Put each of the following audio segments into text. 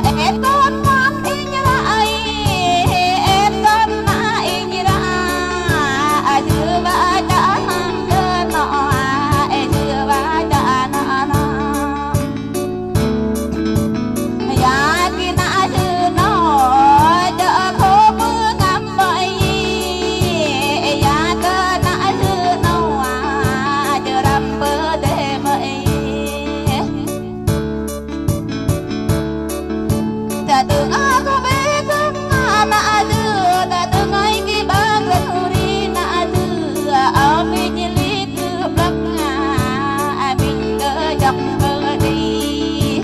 em con ngoan y như lại em con mã y như đã chưa ba đã mang cơ nọ chưa ba đã nọ nọ ya kia na chưa nó đỡ khô mưa ngắm vậy ya cơ na chưa nó chưa đâm bơ để mây ta từng aku betung na đưa ta từng ai ki bang ruri na đưa ami nyili ke blak ami ke jak beri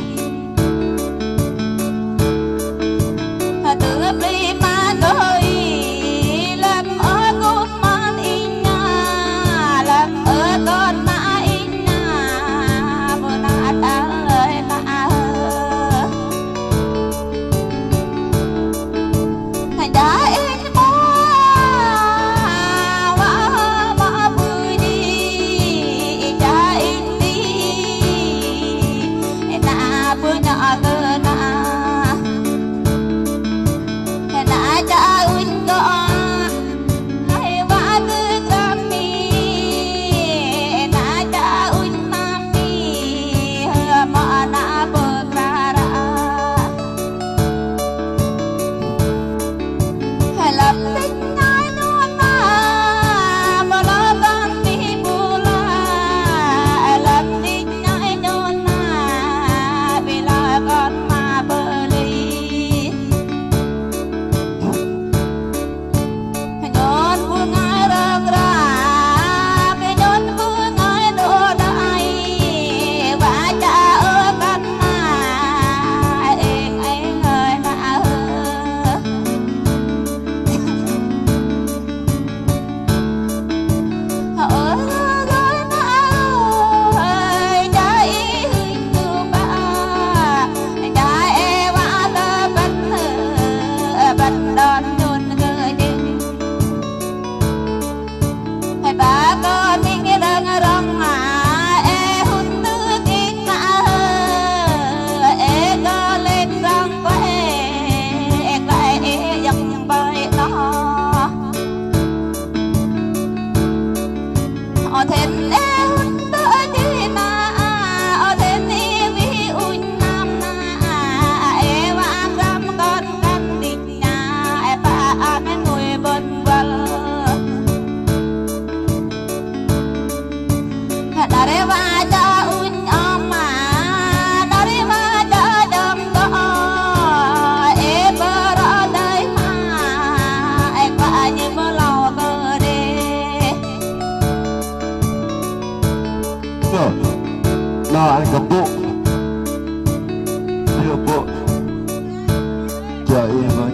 ta từng beli manoi lam ở con man inya lam ở con ma inya mona ta ơi ma đã in mơ mà vui đi đã in đi na bữa nọ cơ na cha un có hay vã cứ kami na cha un mami mà na berkara làm tính ai non mà lo con đi bula làm tính ai non vì là con mà bơ ly non buông ai răng ra cái non buông ai đồ đại và cha ơi con em ơi mà bà con đi nghe đang rong e hút tư kinh e có lên rong quay e quay e dòng bay nó ở thêm e hút tư đi na ở thêm e vi un nam na e vang ram con căn định nhà e ba an ngồi bên vần Dareva